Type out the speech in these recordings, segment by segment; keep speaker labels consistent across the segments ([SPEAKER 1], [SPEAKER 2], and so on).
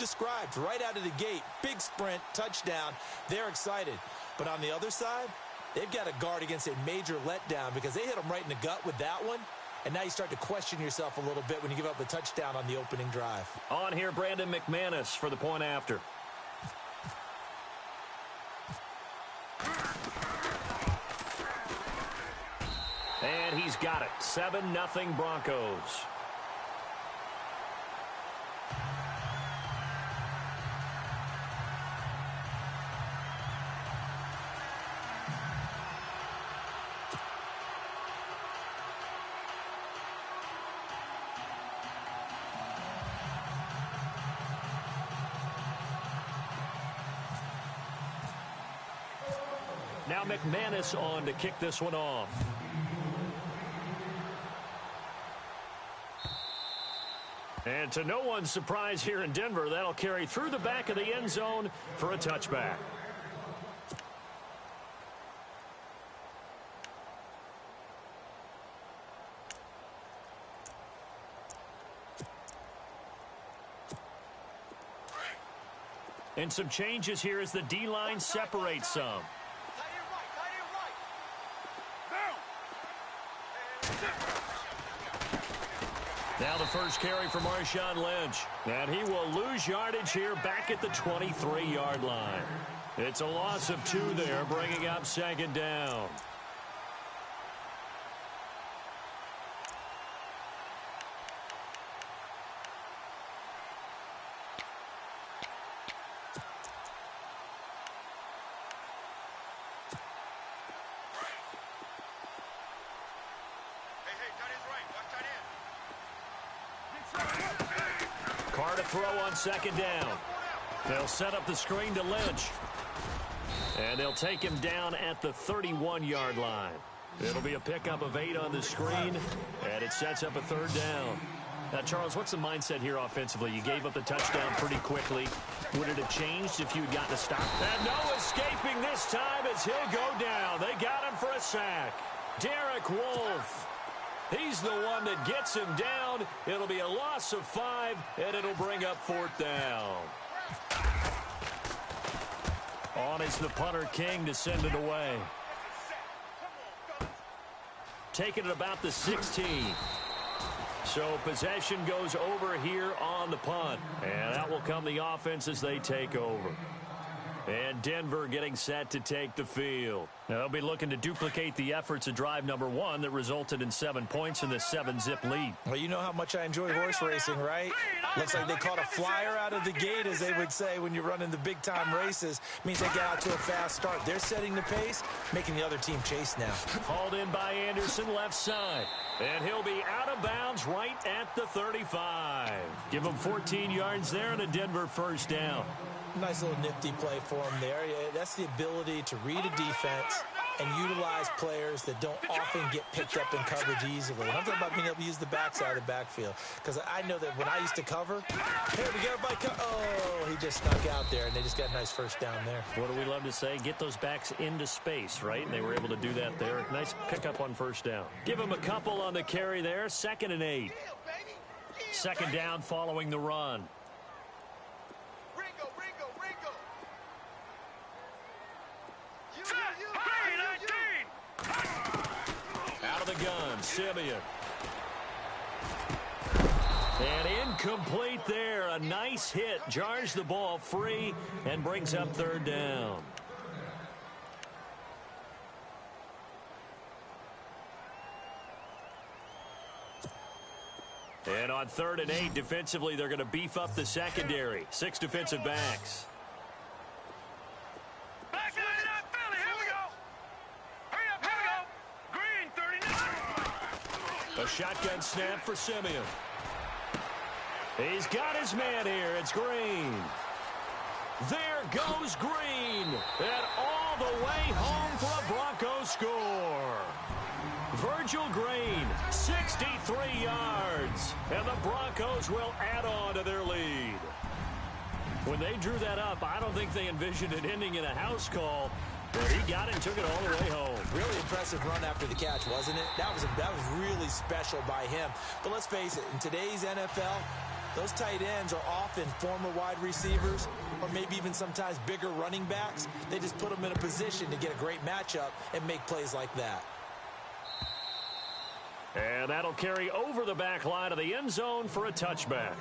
[SPEAKER 1] described right out of the gate. Big sprint, touchdown. They're excited. But on the other side, they've got to guard against a major letdown because they hit them right in the gut with that one. And now you start to question yourself a little bit when you give up a touchdown on the opening drive.
[SPEAKER 2] On here, Brandon McManus for the point after. And he's got it. 7-0 Broncos. Now McManus on to kick this one off. And to no one's surprise here in Denver, that'll carry through the back of the end zone for a touchback. And some changes here as the D-line separates some. Now the first carry for Marshawn Lynch. And he will lose yardage here back at the 23-yard line. It's a loss of 2 there, bringing up second down. Carr to throw on second down. They'll set up the screen to Lynch. And they'll take him down at the 31-yard line. It'll be a pickup of 8 on the screen, and it sets up a third down. Now, Charles, what's the mindset here offensively? You gave up the touchdown pretty quickly. Would it have changed if you had gotten a stop? And no escaping this time as he'll go down. They got him for a sack. Derek Wolfe. He's the one that gets him down. It'll be a loss of 5, and it'll bring up 4th down. On is the punter King to send it away. Taking it about the 16. So possession goes over here on the punt. And that will come the offense as they take over. And Denver getting set to take the field. Now they'll be looking to duplicate the efforts of drive number 1 that resulted in 7 points in the 7-zip lead.
[SPEAKER 1] Well, you know how much I enjoy horse racing, right? Looks like they caught a flyer out of the gate, as they would say when you're running the big-time races. Means they get out to a fast start. They're setting the pace, making the other team chase now.
[SPEAKER 2] Hauled in by Anderson, left side. And he'll be out of bounds right at the 35. Give him 14 yards there and a Denver first down.
[SPEAKER 1] Nice little nifty play for him there. Yeah, that's the ability to read a defense and utilize players that don't often get picked up in coverage easily. And I'm talking about being able to use the backside of the backfield. Because I know that when I used to cover, hey, we got everybody oh, he just snuck out there, and they just got a nice first down there.
[SPEAKER 2] What do we love to say? Get those backs into space, right? And they were able to do that there. Nice pickup on first down. Give him a couple on the carry there. 2nd and 8. Second down following the run. Out of the gun, Simeon. And incomplete there. A nice hit. Jars the ball free and brings up 3rd down. And on 3rd and 8, defensively, they're going to beef up the secondary. 6 defensive backs. A shotgun snap for Simeon. He's got his man here. It's Green. There goes Green. And all the way home for a Broncos score. Virgil Green, 63 yards. And the Broncos will add on to their lead. When they drew that up, I don't think they envisioned it ending in a house call. But he got it and took it all the way home.
[SPEAKER 1] Really impressive run after the catch, wasn't it? That was really special by him. But let's face it, in today's NFL, Those tight ends are often former wide receivers or maybe even sometimes bigger running backs. They just put them in a position to get a great matchup and make plays like that.
[SPEAKER 2] And that'll carry over the back line of the end zone for a touchback.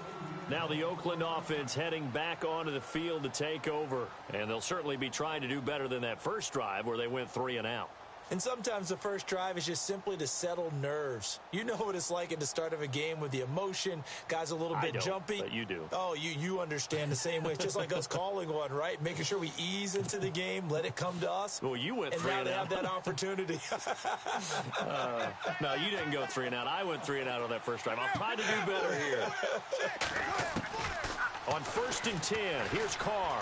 [SPEAKER 2] Now the Oakland offense heading back onto the field to take over. And they'll certainly be trying to do better than that first drive where they went 3 and out.
[SPEAKER 1] And sometimes the first drive is just simply to settle nerves. You know what it's like at the start of a game with the emotion, guys a little bit jumpy.
[SPEAKER 2] But you do.
[SPEAKER 1] Oh, you understand the same way. It's just like us calling one, right? Making sure we ease into the game, let it come to us.
[SPEAKER 2] Well, you went 3 and out.
[SPEAKER 1] And now they have that opportunity.
[SPEAKER 2] No, you didn't go 3 and out. I went 3 and out on that first drive. I'll try to do better here. On 1st and 10, here's Carr.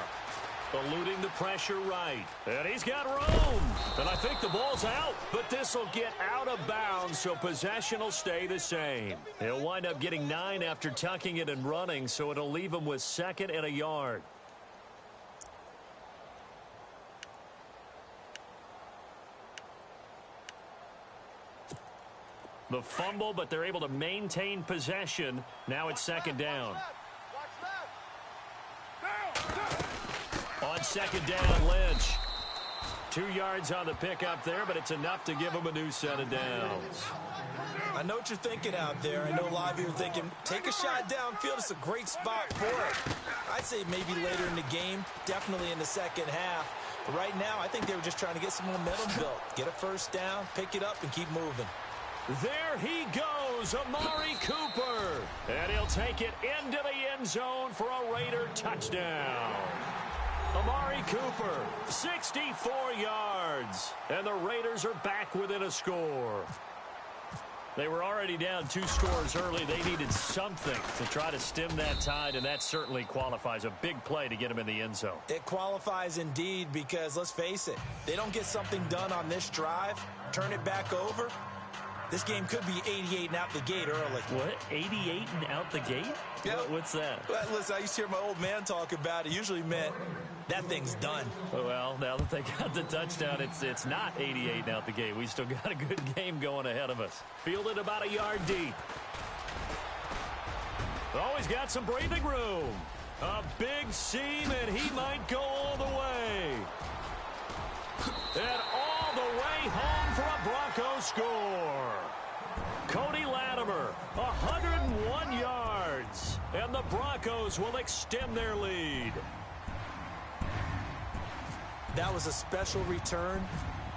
[SPEAKER 2] Eluding the pressure right. And he's got room. And I think the ball's out. But this will get out of bounds, so possession will stay the same. He'll wind up getting 9 after tucking it and running, so it'll leave him with 2nd and a yard. The fumble, but they're able to maintain possession. Now it's 2nd down. On 2nd down, Lynch. 2 yards on the pickup there, but it's enough to give him a new set of downs.
[SPEAKER 1] I know what you're thinking out there. I know a lot of you are thinking, take a shot downfield. It's a great spot for it. I'd say maybe later in the game, definitely in the second half. But right now, I think they were just trying to get some momentum built. Get a first down, pick it up, and keep moving.
[SPEAKER 2] There he goes, Amari Cooper. And he'll take it into the end zone for a Raider touchdown. Amari Cooper, 64 yards. And the Raiders are back within a score. They were already down 2 scores early. They needed something to try to stem that tide, and that certainly qualifies. A big play to get them in the end zone.
[SPEAKER 1] It qualifies indeed because, let's face it, they don't get something done on this drive, turn it back over. This game could be 88 and out the gate early.
[SPEAKER 2] What? 88 and out the gate?
[SPEAKER 1] Yep.
[SPEAKER 2] What's that?
[SPEAKER 1] Well, listen, I used to hear my old man talk about it. Usually meant that thing's done.
[SPEAKER 2] Well, now that they got the touchdown, it's not 88 and out the gate. We still got a good game going ahead of us. Fielded about a yard deep. Always got some breathing room. A big seam, and he might go all the way. And all the way home for a Bronco score. Cody Latimer, 101 yards. And the Broncos will extend their lead.
[SPEAKER 1] That was a special return,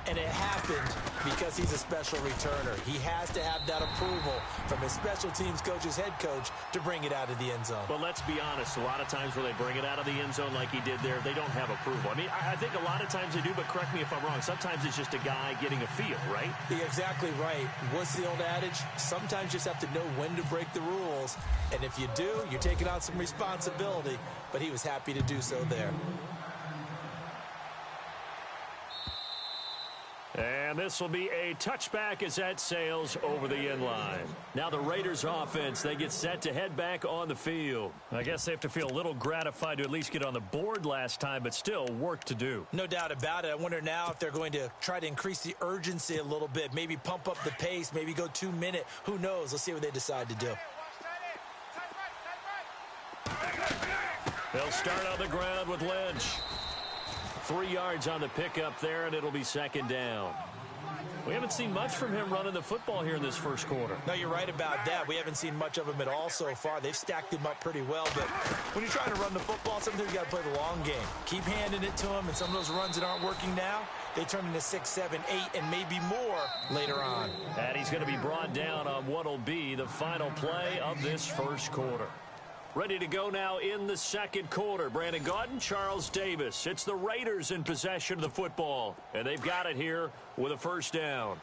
[SPEAKER 1] and it happened because he's a special returner. He has to have that approval from his special teams coach's head coach to bring it out of the end zone.
[SPEAKER 2] But let's be honest, a lot of times when they bring it out of the end zone like he did there, they don't have approval. I mean, I think a lot of times they do, but correct me if I'm wrong. Sometimes it's just a guy getting a feel, right?
[SPEAKER 1] You're exactly right. What's the old adage? Sometimes you just have to know when to break the rules. And if you do, you're taking on some responsibility. But he was happy to do so there.
[SPEAKER 2] And this will be a touchback as that sails over the end line. Now the Raiders offense, they get set to head back on the field. I guess they have to feel a little gratified to at least get on the board last time, but still work to do.
[SPEAKER 1] No doubt about it. I wonder now if they're going to try to increase the urgency a little bit, maybe pump up the pace, maybe go 2 minute. Who knows? Let's see what they decide to do.
[SPEAKER 2] They'll start on the ground with Lynch. 3 yards on the pickup there, and it'll be 2nd down. We haven't seen much from him running the football here in this first quarter.
[SPEAKER 1] No, you're right about that. We haven't seen much of him at all so far. They've stacked him up pretty well, but when you're trying to run the football, sometimes you got to play the long game. Keep handing it to him, and some of those runs that aren't working now, they turn into 6, 7, 8, and maybe more later on.
[SPEAKER 2] And he's going to be brought down on what will be the final play of this first quarter. Ready to go now in the second quarter. Brandon Gaudin, Charles Davis. It's the Raiders in possession of the football. And they've got it here with a first down.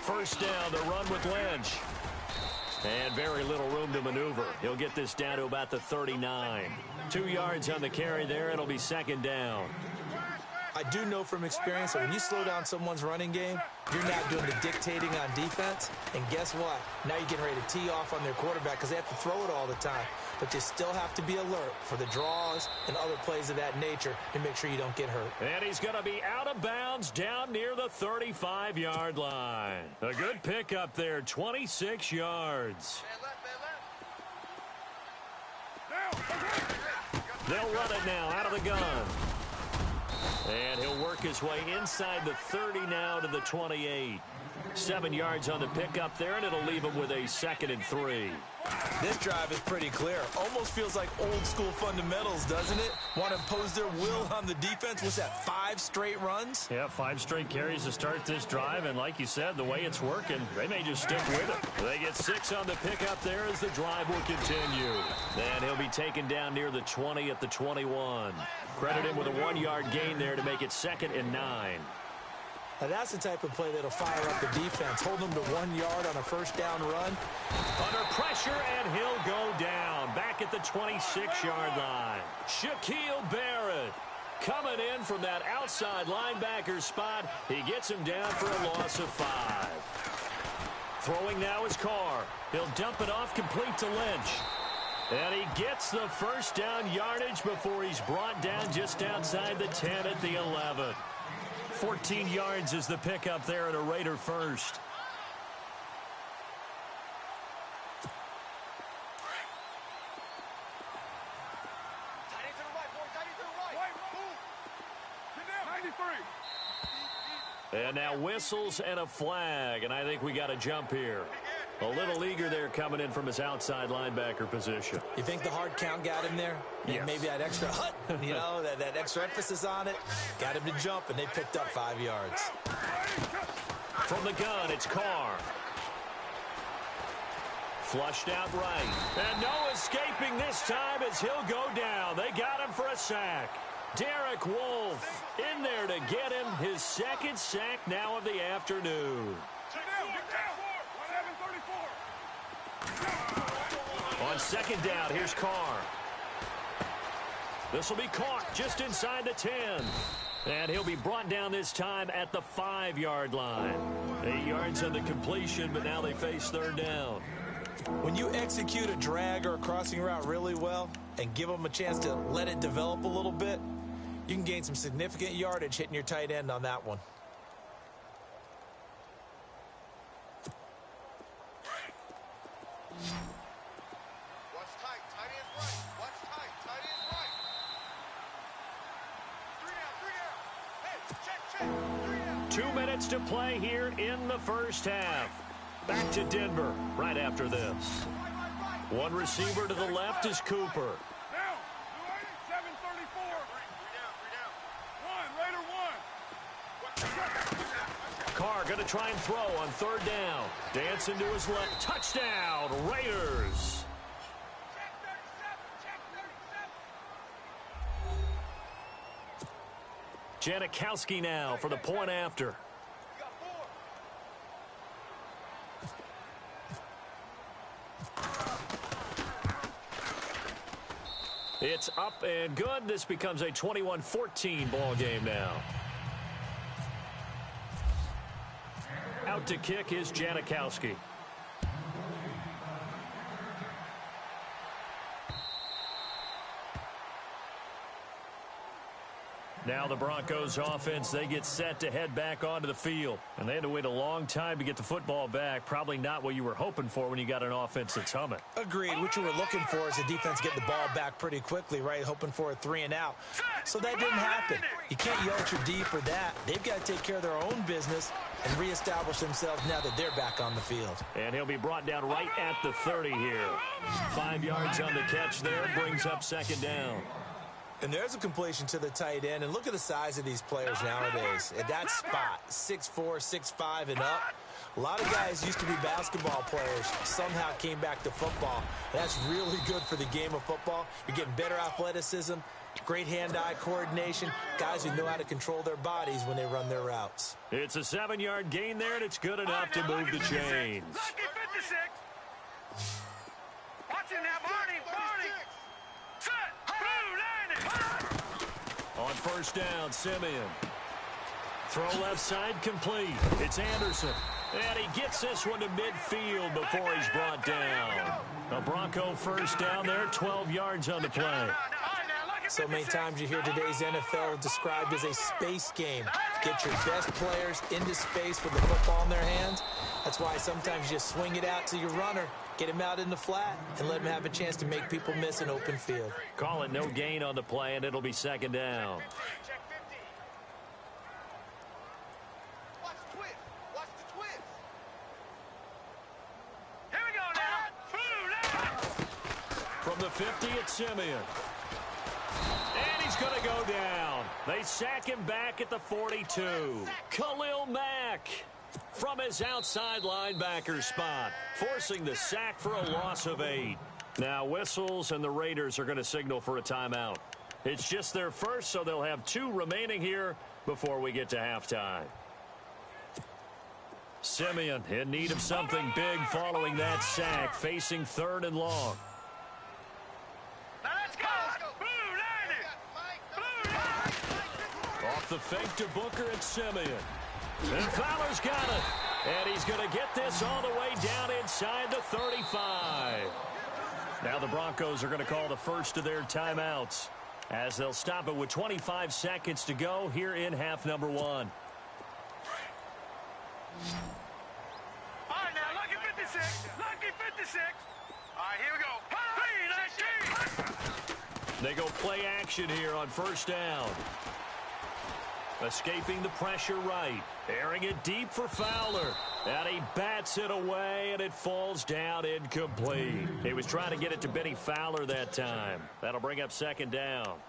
[SPEAKER 2] First down, the run with Lynch. And very little room to maneuver. He'll get this down to about the 39. 2 yards on the carry there. It'll be 2nd down.
[SPEAKER 1] I do know from experience that when you slow down someone's running game, you're not doing the dictating on defense. And guess what? Now you're getting ready to tee off on their quarterback because they have to throw it all the time. But you still have to be alert for the draws and other plays of that nature to make sure you don't get hurt.
[SPEAKER 2] And he's going to be out of bounds down near the 35-yard line. A good pickup there, 26 yards. They'll run it now out of the gun. And he'll work his way inside the 30 now to the 28. 7 yards on the pickup there, and it'll leave him with a 2nd and 3.
[SPEAKER 1] This drive is pretty clear. Almost feels like old school fundamentals, doesn't it? Want to impose their will on the defense. What's that, 5 straight runs?
[SPEAKER 2] Yeah, 5 straight carries to start this drive, and like you said, the way it's working, they may just stick with it. They get 6 on the pickup there as the drive will continue. And he'll be taken down near the 20 at the 21. Credit him with a 1-yard gain there to make it 2nd and 9.
[SPEAKER 1] Now that's the type of play that'll fire up the defense. Hold them to 1 yard on a first down run.
[SPEAKER 2] Under pressure, and he'll go down. Back at the 26-yard line. Shaquille Barrett coming in from that outside linebacker spot. He gets him down for a loss of 5. Throwing now is Carr. He'll dump it off complete to Lynch. And he gets the first down yardage before he's brought down just outside the 10 at the 11. 14 yards is the pickup there and a Raider first. And now whistles and a flag, and I think we got a jump here. A little eager there coming in from his outside linebacker position.
[SPEAKER 1] You think the hard count got him there?
[SPEAKER 2] Yes.
[SPEAKER 1] Maybe that extra hut, you know, that extra emphasis on it. Got him to jump, and they picked up 5 yards.
[SPEAKER 2] From the gun, it's Carr. Flushed out right. And no escaping this time as he'll go down. They got him for a sack. Derek Wolfe in there to get him his 2nd sack now of the afternoon. On 2nd down, here's Carr. This will be caught just inside the 10. And he'll be brought down this time at the 5-yard line. 8 yards on the completion, but now they face 3rd down.
[SPEAKER 1] When you execute a drag or a crossing route really well and give them a chance to let it develop a little bit, you can gain some significant yardage hitting your tight end on that one.
[SPEAKER 3] Watch tight. Tight end's right. Watch tight. Tight end's right. 3 down. 3 down. Hey, check. 3 down.
[SPEAKER 2] 2 minutes to play here in the first half. Back to Denver right after this. One receiver to the left is Cooper.
[SPEAKER 3] Down. 734. 3 down. 1. Raider 1.
[SPEAKER 2] Carr going to try and throw on 3rd down. Dancing to his left. Touchdown, Raiders. Janikowski now for the point after. It's up and good. This becomes a 21-14 ball game now. Out to kick is Janikowski. Now the Broncos offense, they get set to head back onto the field. And they had to wait a long time to get the football back. Probably not what you were hoping for when you got an offense that's humming.
[SPEAKER 1] Agreed. What you were looking for is the defense getting the ball back pretty quickly, right? Hoping for a 3 and out. So that didn't happen. You can't yell at your D for that. They've got to take care of their own business and reestablish themselves now that they're back on the field.
[SPEAKER 2] And he'll be brought down right at the 30 here. 5 yards on the catch there. Brings up 2nd down.
[SPEAKER 1] And there's a completion to the tight end. And look at the size of these players nowadays. At that spot, 6'4", 6'5", and up. A lot of guys used to be basketball players, somehow came back to football. That's really good for the game of football. You're getting better athleticism, great hand-eye coordination, guys who know how to control their bodies when they run their routes.
[SPEAKER 2] It's a 7-yard gain there, and it's good enough to move the chains.
[SPEAKER 3] Watch it now, Barney. Set. Blue landing.
[SPEAKER 2] On first down, Simeon. Throw left side complete. It's Anderson. And he gets this one to midfield before he's brought down. A Bronco first down there, 12 yards on the play.
[SPEAKER 1] So many times you hear today's NFL described as a space game. Get your best players into space with the football in their hands. That's why sometimes you just swing it out to your runner, get him out in the flat, and let him have a chance to make people miss an open field.
[SPEAKER 2] Call it no gain on the play, and it'll be second down.
[SPEAKER 3] Watch the twist. Watch the twist.
[SPEAKER 4] Here we go now.
[SPEAKER 2] From the 50, it's Simeon. And he's going to go down. They sack him back at the 42. Khalil Mack from his outside linebacker spot, forcing the sack for a loss of 8. Now whistles, and the Raiders are going to signal for a timeout. It's just their first, so they'll have 2 remaining here before we get to halftime. Simeon in need of something big following that sack, facing 3rd and long.
[SPEAKER 4] Let's go.
[SPEAKER 2] Off the fake to Booker and Simeon. And Fowler's got it. And he's going to get this all the way down inside the 35. Now the Broncos are going to call the first of their timeouts, as they'll stop it with 25 seconds to go here in half number 1.
[SPEAKER 4] All right, now, lucky 56. Lucky 56. All right, here we go.
[SPEAKER 2] They go play action here on first down. Escaping the pressure right. Airing it deep for Fowler. And he bats it away, and it falls down incomplete. He was trying to get it to Benny Fowler that time. That'll bring up second down.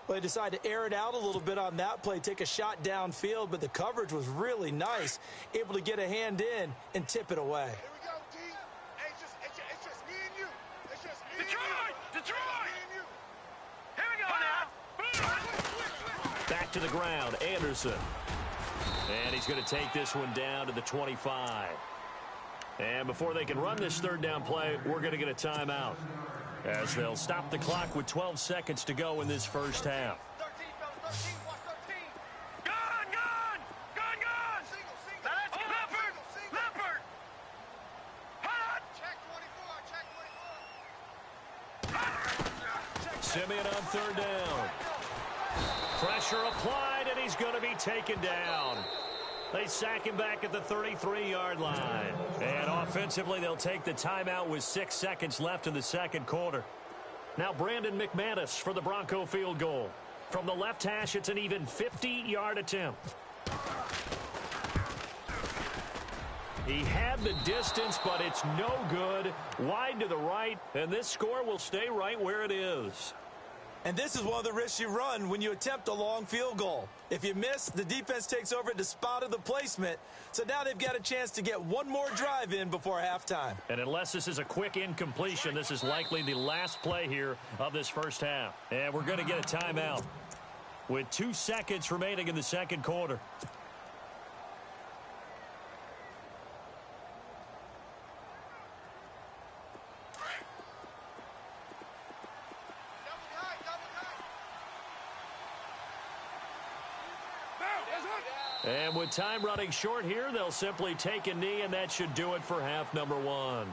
[SPEAKER 1] Well, they decided to air it out a little bit on that play, take a shot downfield, but the coverage was really nice. Able to get a hand in and tip it away.
[SPEAKER 3] Here we go, D. Hey, it's just me and you. It's just me and you.
[SPEAKER 4] Detroit!
[SPEAKER 3] Me and you.
[SPEAKER 4] Here we go now.
[SPEAKER 2] Back to the ground, Anderson. And he's going to take this one down to the 25. And before they can run this third down play, we're going to get a timeout, as they'll stop the clock with 12 seconds to go in this first half.
[SPEAKER 3] 13, fellas, 13. Watch 13.
[SPEAKER 4] Gone!
[SPEAKER 3] Single.
[SPEAKER 4] That's Leopard!
[SPEAKER 3] Single.
[SPEAKER 4] Leopard! Hot!
[SPEAKER 3] Check 24. Check 24.
[SPEAKER 2] Simeon on third down. Pressure applied, and he's going to be taken down. They sack him back at the 33-yard line. And offensively, they'll take the timeout with 6 seconds left in the second quarter. Now Brandon McManus for the Bronco field goal. From the left hash, it's an even 50-yard attempt. He had the distance, but it's no good. Wide to the right, and this score will stay right where it is.
[SPEAKER 1] And this is one of the risks you run when you attempt a long field goal. If you miss, the defense takes over at the spot of the placement. So now they've got a chance to get one more drive in before halftime.
[SPEAKER 2] And unless this is a quick incompletion, this is likely the last play here of this first half. And we're going to get a timeout with 2 seconds remaining in the second quarter. And with time running short here, they'll simply take a knee, and that should do it for half number 1.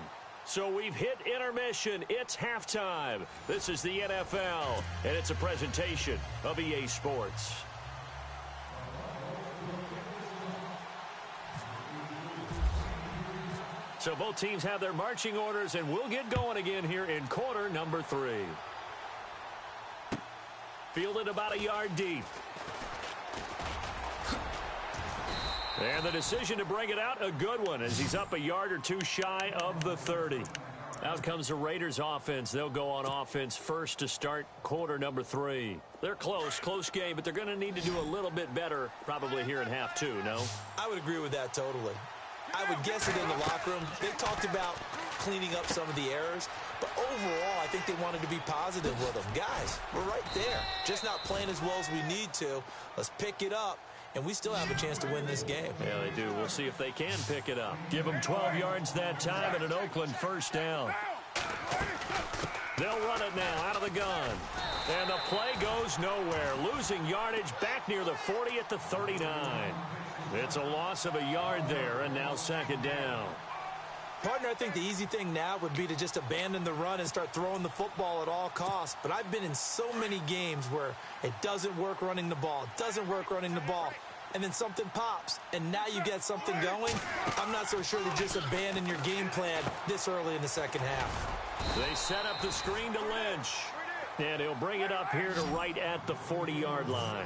[SPEAKER 2] So we've hit intermission. It's halftime. This is the NFL, and it's a presentation of EA Sports. So both teams have their marching orders, and we'll get going again here in quarter number 3. Fielded about a yard deep. And the decision to bring it out, a good one, as he's up a yard or 2 shy of the 30. Out comes the Raiders offense. They'll go on offense first to start quarter number 3. They're close game, but they're going to need to do a little bit better probably here in half 2, no?
[SPEAKER 1] I would agree with that totally. I would guess it in the locker room. They talked about cleaning up some of the errors, but overall, I think they wanted to be positive with them. Guys, we're right there. Just not playing as well as we need to. Let's pick it up. And we still have a chance to win this game.
[SPEAKER 2] Yeah, they do. We'll see if they can pick it up. Give them 12 yards that time and an Oakland first down. They'll run it now out of the gun. And the play goes nowhere. Losing yardage back near the 40 at the 39. It's a loss of a yard there, and now second down.
[SPEAKER 1] Partner, I think the easy thing now would be to just abandon the run and start throwing the football at all costs. But I've been in so many games where it doesn't work running the ball. It doesn't work running the ball. And then something pops, and now you get something going. I'm not so sure to just abandon your game plan this early in the second half.
[SPEAKER 2] They set up the screen to Lynch. And he'll bring it up here to right at the 40-yard line.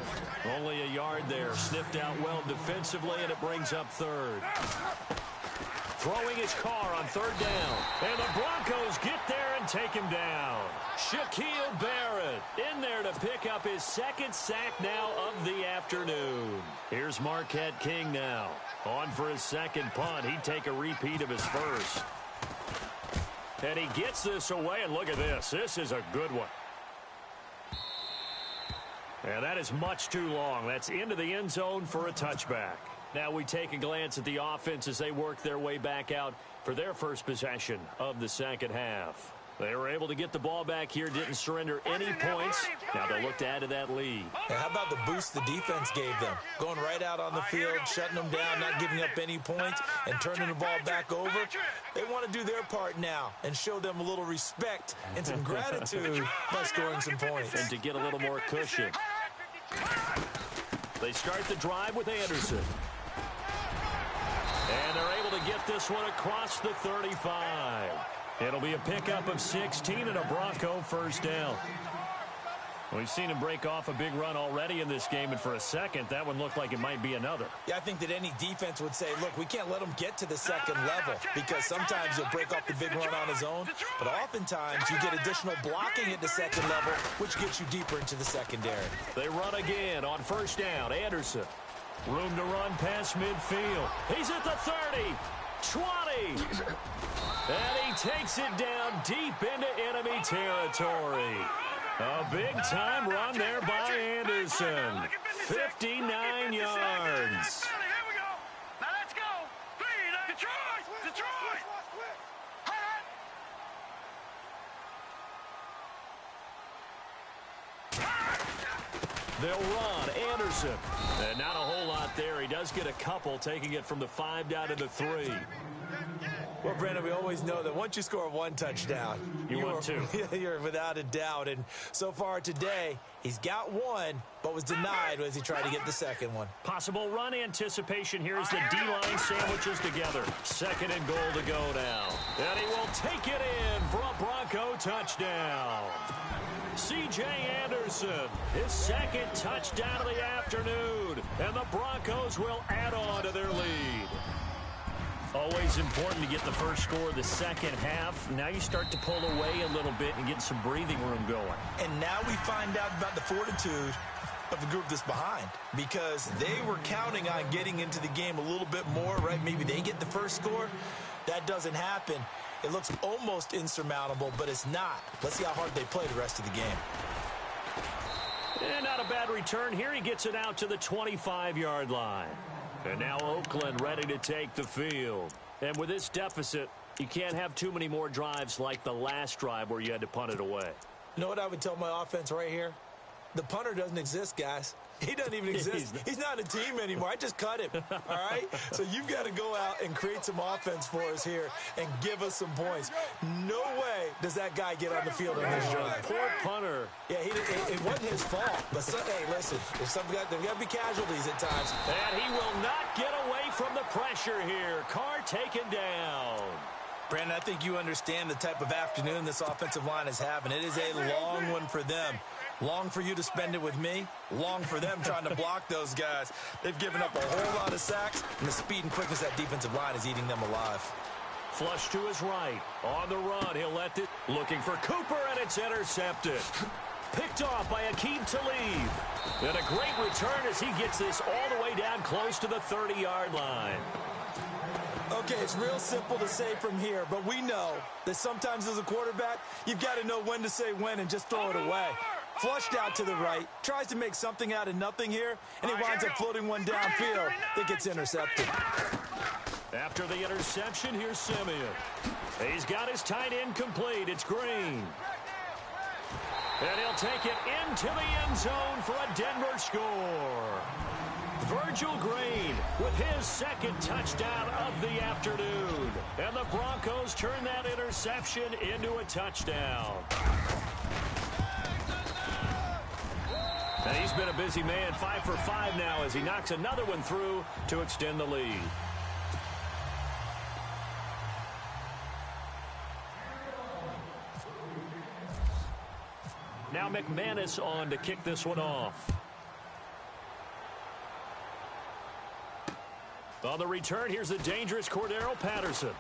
[SPEAKER 2] Only a yard there. Sniffed out well defensively, and it brings up third. Throwing his car on third down. And the Broncos get there and take him down. Shaquille Barrett in there to pick up his second sack now of the afternoon. Here's Marquette King now. On for his second punt. He'd take a repeat of his first. And he gets this away, and look at this. This is a good one. And that is much too long. That's into the end zone for a touchback. Now we take a glance at the offense as they work their way back out for their first possession of the second half. They were able to get the ball back here, didn't surrender any points. Now they'll look to add to that lead.
[SPEAKER 1] Yeah, how about the boost the defense gave them? Going right out on the field, shutting them down, not giving up any points, and turning the ball back over. They want to do their part now and show them a little respect and some gratitude by scoring some points.
[SPEAKER 2] And to get a little more cushion. They start the drive with Anderson. And they're able to get this one across the 35. It'll be a pickup of 16 and a Bronco first down. We've seen him break off a big run already in this game, and for a second, that one looked like it might be another.
[SPEAKER 1] Yeah, I think that any defense would say, look, we can't let him get to the second level, because sometimes he'll break off the big run on his own, but oftentimes you get additional blocking at the second level, which gets you deeper into the secondary.
[SPEAKER 2] They run again on first down. Anderson. Room to run past midfield. He's at the 30. 20. And he takes it down deep into enemy territory. A big-time run there by Anderson. 59 yards.
[SPEAKER 4] Here we go. Now let's go. Detroit!
[SPEAKER 2] They'll run. Anderson. And not a whole lot there. He does get a couple, taking it from the 5 down to the 3.
[SPEAKER 1] Well, Brandon, we always know that once you score one touchdown, you're without a doubt. And so far today, he's got one, but was denied as he tried to get the second one.
[SPEAKER 2] Possible run anticipation here as the D-line sandwiches together. Second and goal to go now. And he will take it in for a Bronco touchdown. C.J. Anderson, his second touchdown of the afternoon. And the Broncos will add on to their lead. Always important to get the first score of the second half. Now you start to pull away a little bit and get some breathing room going.
[SPEAKER 1] And now we find out about the fortitude of the group that's behind, because they were counting on getting into the game a little bit more, right? Maybe they get the first score. That doesn't happen. It looks almost insurmountable, but it's not. Let's see how hard they play the rest of the game.
[SPEAKER 2] And not a bad return here. He gets it out to the 25-yard line. And now Oakland ready to take the field. And with this deficit, you can't have too many more drives like the last drive where you had to punt it away.
[SPEAKER 1] You know what I would tell my offense right here? The punter doesn't exist, guys. He doesn't even exist. He's not a team anymore. I just cut him, all right? So you've got to go out and create some offense for us here and give us some points. No way does that guy get on the field on this drive.
[SPEAKER 2] Poor punter.
[SPEAKER 1] Yeah, it wasn't his fault. But, hey, listen, there's got to be casualties at times.
[SPEAKER 2] And he will not get away from the pressure here. Carr taken down.
[SPEAKER 1] Brandon, I think you understand the type of afternoon this offensive line is having. It is a long one for them. Long for you to spend it with me. Long for them trying to block those guys. They've given up a whole lot of sacks, and the speed and quickness of that defensive line is eating them alive.
[SPEAKER 2] Flush to his right. On the run, he'll let it. Looking for Cooper, and it's intercepted. Picked off by Akeem Talib. And a great return as he gets this all the way down close to the 30-yard line.
[SPEAKER 1] Okay, it's real simple to say from here, but we know that sometimes as a quarterback, you've got to know when to say when and just throw it away. Flushed out to the right, tries to make something out of nothing here, and he winds up floating one downfield that gets intercepted.
[SPEAKER 2] After the interception, here's Simeon. He's got his tight end complete. It's Green. And he'll take it into the end zone for a Denver score. Virgil Green with his second touchdown of the afternoon. And the Broncos turn that interception into a touchdown. And he's been a busy man, 5 for 5 now as he knocks another one through to extend the lead. Now McManus on to kick this one off. On the return, here's the dangerous Cordero Patterson.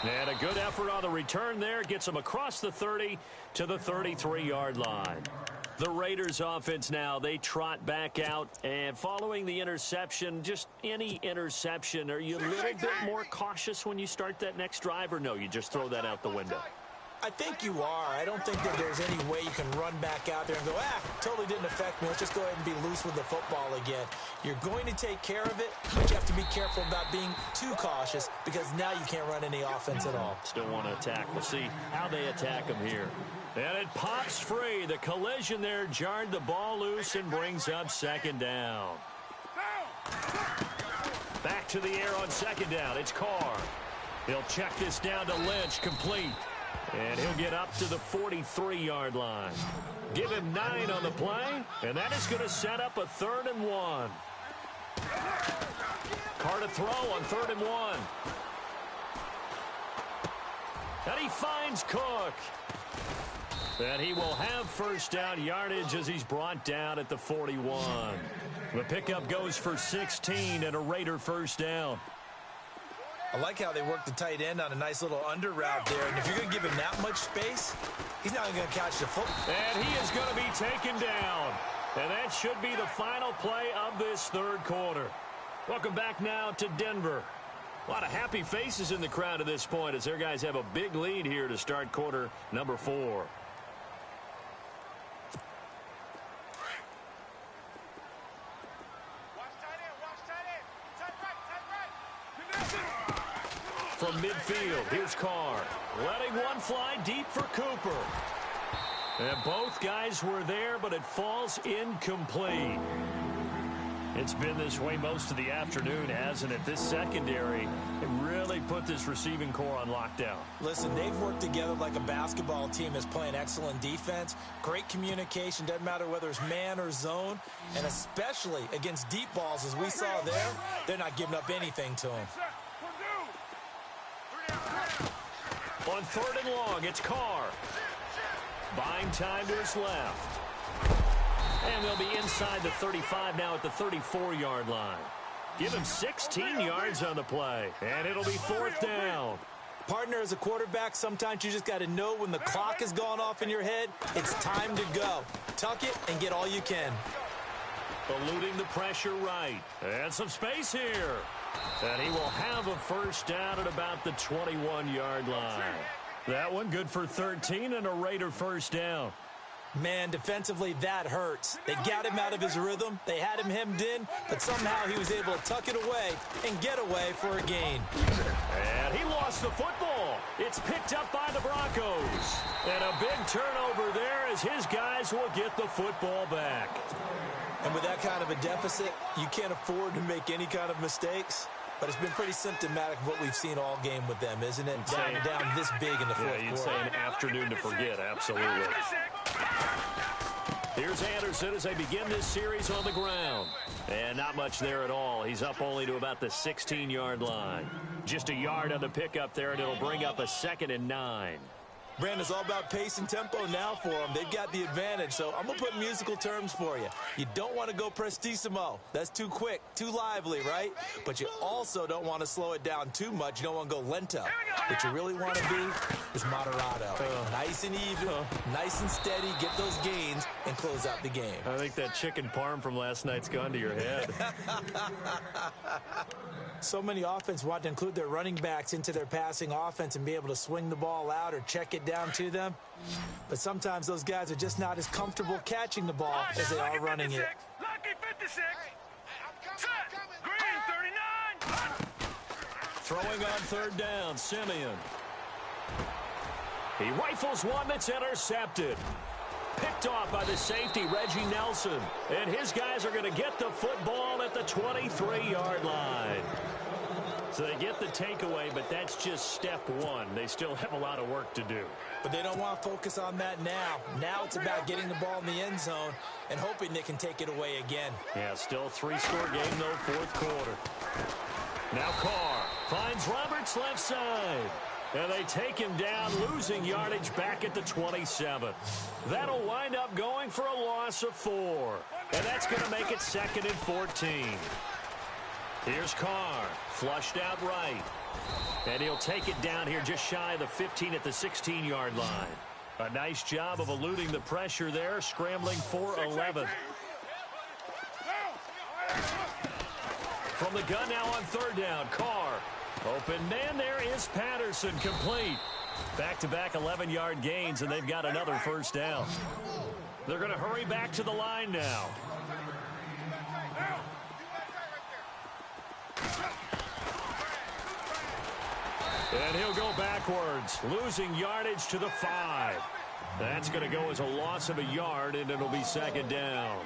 [SPEAKER 2] And a good effort on the return there. Gets him across the 30 to the 33-yard line. The Raiders offense now, they trot back out. And following the interception, just any interception, are you a little bit more cautious when you start that next drive? Or no, you just throw that out the window?
[SPEAKER 1] I think you are. I don't think that there's any way you can run back out there and go, totally didn't affect me. Let's just go ahead and be loose with the football again. You're going to take care of it, but you have to be careful about being too cautious because now you can't run any offense at all.
[SPEAKER 2] Still want to attack. We'll see how they attack him here. And it pops free. The collision there jarred the ball loose and brings up second down. Back to the air on second down. It's Carr. He'll check this down to Lynch, complete. And he'll get up to the 43-yard line. Give him 9 on the play, and that is going to set up a 3rd and 1. Carr to throw on 3rd and 1. And he finds Cook. And he will have first down yardage as he's brought down at the 41. The pickup goes for 16 and a Raider first down.
[SPEAKER 1] I like how they work the tight end on a nice little under route there. And if you're going to give him that much space, he's not going to catch the football.
[SPEAKER 2] And he is going to be taken down. And that should be the final play of this third quarter. Welcome back now to Denver. A lot of happy faces in the crowd at this point as their guys have a big lead here to start quarter number 4. From midfield, here's Carr. Letting one fly deep for Cooper. And both guys were there, but it falls incomplete. It's been this way most of the afternoon, hasn't it? This secondary, it really put this receiving core on lockdown.
[SPEAKER 1] Listen, they've worked together like a basketball team that's playing excellent defense. Great communication, doesn't matter whether it's man or zone. And especially against deep balls, as we saw there, they're not giving up anything to them.
[SPEAKER 2] On 3rd and long, it's Carr. Buying time to his left. And they'll be inside the 35 now at the 34-yard line. Give him 16 yards on the play, and it'll be 4th down.
[SPEAKER 1] Partner, as a quarterback, sometimes you just got to know when the clock has gone off in your head, it's time to go. Tuck it and get all you can.
[SPEAKER 2] Eluding the pressure right. And some space here. And he will have a first down at about the 21-yard line. That one good for 13 and a Raider first down.
[SPEAKER 1] Man, defensively, that hurts. They got him out of his rhythm. They had him hemmed in, but somehow he was able to tuck it away and get away for a gain.
[SPEAKER 2] And he lost the football. It's picked up by the Broncos. And a big turnover there as his guys will get the football back.
[SPEAKER 1] And with that kind of a deficit, you can't afford to make any kind of mistakes. But it's been pretty symptomatic of what we've seen all game with them, isn't it? Down this big in the fourth quarter.
[SPEAKER 2] You'd say an afternoon to forget, absolutely. Here's Anderson as they begin this series on the ground. And not much there at all. He's up only to about the 16-yard line. Just a yard on the pickup there, and it'll bring up a 2nd and 9.
[SPEAKER 1] Brandon, it's all about pace and tempo now for them. They've got the advantage, so I'm going to put musical terms for you. You don't want to go prestissimo. That's too quick, too lively, right? But you also don't want to slow it down too much. You don't want to go lento. What you really want to be is moderato. Nice and even, nice and steady, get those gains, and close out the game.
[SPEAKER 2] I think that chicken parm from last night's gone to your head.
[SPEAKER 1] So many offense want to include their running backs into their passing offense and be able to swing the ball out or check it down to them. But sometimes those guys are just not as comfortable catching the ball as they are running it.
[SPEAKER 4] Lucky 56. Set. Green 39.
[SPEAKER 2] Throwing on 3rd down, Simeon. He rifles one that's intercepted. Picked off by the safety, Reggie Nelson. And his guys are going to get the football at the 23-yard line. So they get the takeaway, but that's just step one. They still have a lot of work to do.
[SPEAKER 1] But they don't want to focus on that now. Now it's about getting the ball in the end zone and hoping they can take it away again.
[SPEAKER 2] Yeah, still a 3-score game, though, fourth quarter. Now Carr finds Roberts left side. And they take him down, losing yardage back at the 27. That'll wind up going for a loss of 4. And that's going to make it 2nd and 14. Here's Carr, flushed out right. And he'll take it down here just shy of the 15 at the 16-yard line. A nice job of eluding the pressure there, scrambling for 11. From the gun now on 3rd down, Carr. Open man there is Patterson, complete. Back-to-back 11-yard gains, and they've got another 1st down. They're going to hurry back to the line now. And he'll go backwards, losing yardage to the 5. That's going to go as a loss of a yard, and it'll be 2nd down.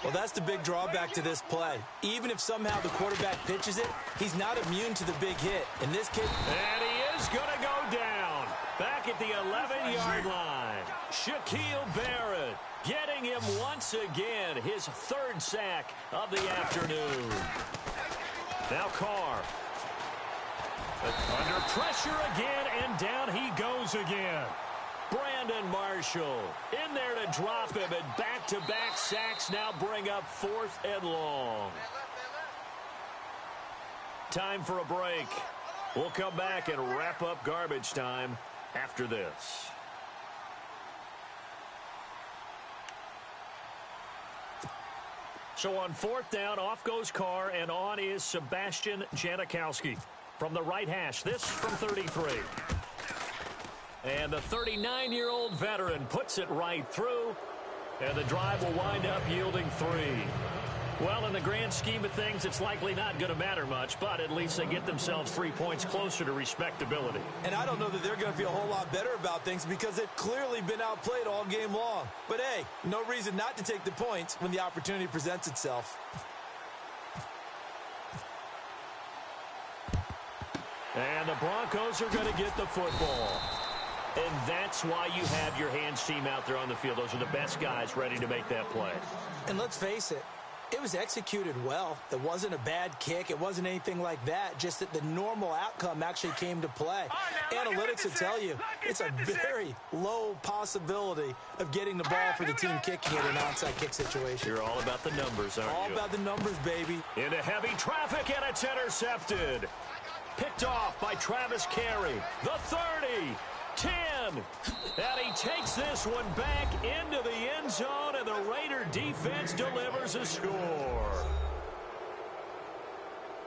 [SPEAKER 1] Well, that's the big drawback to this play. Even if somehow the quarterback pitches it, he's not immune to the big hit. In this case...
[SPEAKER 2] And he is going to go down. Back at the 11-yard line. Shaquille Barrett getting him once again. His 3rd sack of the afternoon. Now Carr. Under pressure again, and down he goes again. Brandon Marshall in there to drop him, and back-to-back sacks now bring up 4th and long. Time for a break. We'll come back and wrap up garbage time after this. So on 4th down, off goes Carr, and on is Sebastian Janikowski. From the right hash, this from 33. And the 39-year-old veteran puts it right through, and the drive will wind up yielding 3. Well, in the grand scheme of things, it's likely not going to matter much, but at least they get themselves 3 points closer to respectability.
[SPEAKER 1] And I don't know that they're going to feel a whole lot better about things because they've clearly been outplayed all game long. But, hey, no reason not to take the points when the opportunity presents itself.
[SPEAKER 2] And the Broncos are going to get the football. And that's why you have your hands team out there on the field. Those are the best guys ready to make that play.
[SPEAKER 1] And let's face it, it was executed well. It wasn't a bad kick. It wasn't anything like that. Just that the normal outcome actually came to play. Analytics will tell you it's a very low possibility of getting the ball for the team kicking it in an onside kick situation.
[SPEAKER 2] You're all about the numbers, aren't you?
[SPEAKER 1] All about the numbers, baby.
[SPEAKER 2] Into heavy traffic, and it's intercepted. Picked off by Travis Carey. The 30, 10. And he takes this one back into the end zone, and the Raider defense delivers a score.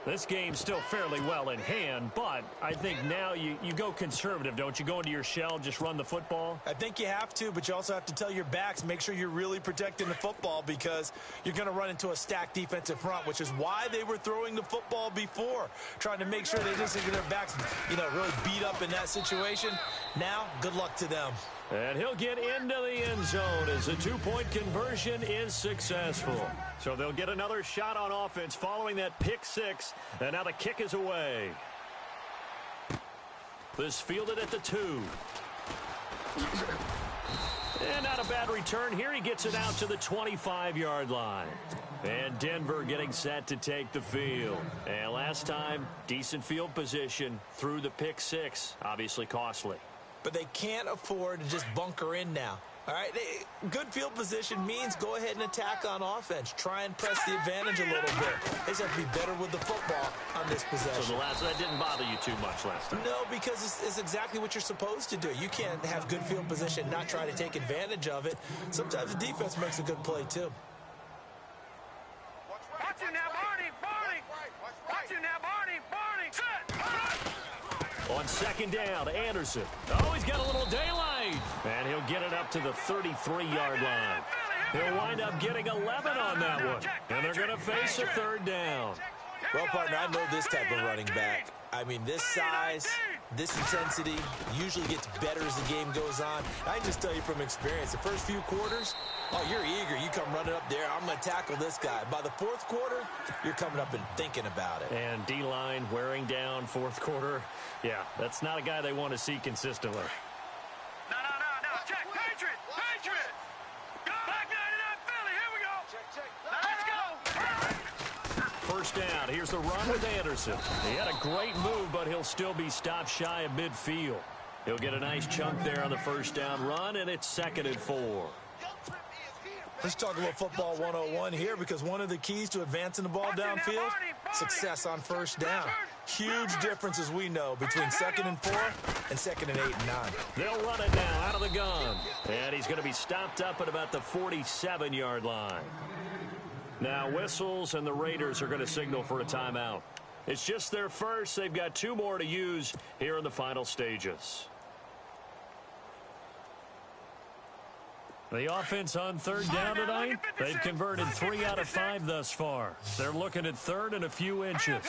[SPEAKER 2] This game's still fairly well in hand, but I think now you go conservative, don't you? Go into your shell, just run the football?
[SPEAKER 1] I think you have to, but you also have to tell your backs, make sure you're really protecting the football because you're going to run into a stacked defensive front, which is why they were throwing the football before, trying to make sure they didn't get their backs, really beat up in that situation. Now, good luck to them.
[SPEAKER 2] And he'll get into the end zone as the 2-point conversion is successful. So they'll get another shot on offense following that pick 6. And now the kick is away. This fielded at the 2. And not a bad return here. He gets it out to the 25-yard line. And Denver getting set to take the field. And last time, decent field position through the pick 6. Obviously costly.
[SPEAKER 1] But they can't afford to just bunker in now. All right, good field position means go ahead and attack on offense. Try and press the advantage a little bit. They just have to be better with the football on this possession.
[SPEAKER 2] So that didn't bother you too much last time?
[SPEAKER 1] No, because it's exactly what you're supposed to do. You can't have good field position, not try to take advantage of it. Sometimes the defense makes a good play, too.
[SPEAKER 4] Watch it now, Barney! Watch it now, Barney! Set!
[SPEAKER 2] On 2nd down, Anderson. Oh, he's got a little daylight. And he'll get it up to the 33-yard line. He'll wind up getting 11 on that one. And they're going to face a 3rd down.
[SPEAKER 1] Well, partner, I know this type of running back. I mean, this size, This intensity usually gets better as the game goes on. I can just tell you from experience, the first few quarters, oh, you're eager. You come running up there. I'm going to tackle this guy. By the fourth quarter, you're coming up and thinking about it.
[SPEAKER 2] And D-line wearing down fourth quarter. Yeah, that's not a guy they want to see consistently.
[SPEAKER 4] No. Check. Patriot. Go. Back 99 Philly. Here we go. Check. Let's go.
[SPEAKER 2] First down. Here's the run with Anderson. He had a great move, but he'll still be stopped shy of midfield. He'll get a nice chunk there on the first down run, and it's 2nd and 4.
[SPEAKER 1] Let's talk about football 101 here, because one of the keys to advancing the ball downfield, success on first down. Huge difference, as we know, between 2nd and 4 and 2nd and 8 and 9.
[SPEAKER 2] They'll run it now out of the gun. And he's going to be stopped up at about the 47-yard line. Now whistles, and the Raiders are going to signal for a timeout. It's just their first. They've got 2 more to use here in the final stages. The offense on 3rd down tonight, they've converted 3 out of 5 thus far. They're looking at 3rd and a few inches.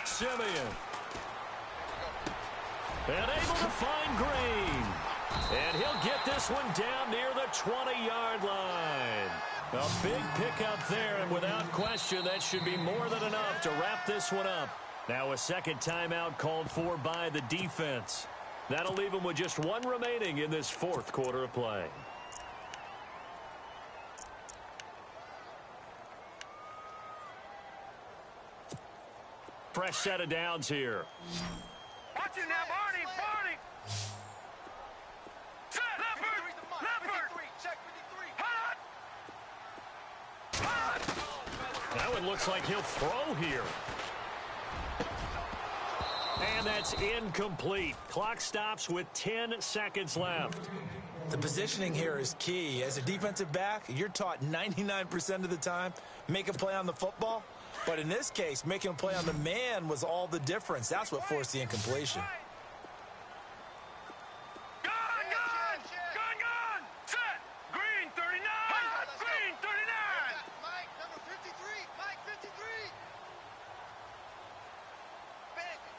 [SPEAKER 2] Simeon. And able to find Green. And he'll get this one down near the 20-yard line. A big pickup there, and without question, that should be more than enough to wrap this one up. Now a second timeout called for by the defense. That'll leave them with just 1 remaining in this 4th quarter of play. Fresh set of downs here.
[SPEAKER 4] Watch it now, Barney. Set, Leopard.
[SPEAKER 3] Check 53.
[SPEAKER 4] Hot.
[SPEAKER 2] That one looks like he'll throw here. And that's incomplete. Clock stops with 10 seconds left.
[SPEAKER 1] The positioning here is key. As a defensive back, you're taught 99% of the time, make a play on the football. But in this case, making a play on the man was all the difference. That's what forced the incompletion.
[SPEAKER 4] Gun. Set. Green 39. Green 39.
[SPEAKER 3] Mike, number 53. Mike, 53. Bandit.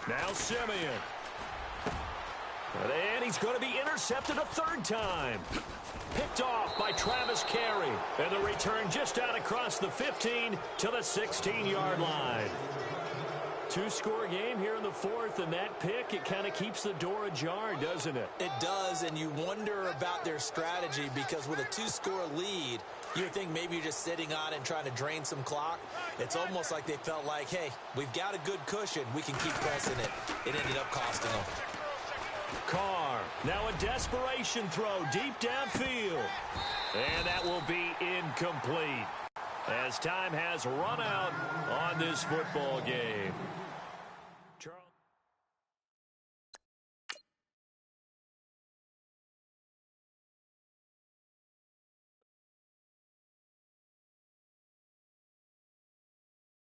[SPEAKER 2] Now Simeon. And he's going to be intercepted a 3rd time. Picked off by Travis Carey. And the return just out across the 15 to the 16-yard line. 2-score game here in the 4th, and that pick, it kind of keeps the door ajar, doesn't it?
[SPEAKER 1] It does, and you wonder about their strategy, because with a 2-score lead, you would think maybe you're just sitting on it and trying to drain some clock. It's almost like they felt like, hey, we've got a good cushion. We can keep pressing it. It ended up costing them.
[SPEAKER 2] Carr, now a desperation throw deep downfield. And that will be incomplete, as time has run out on this football game.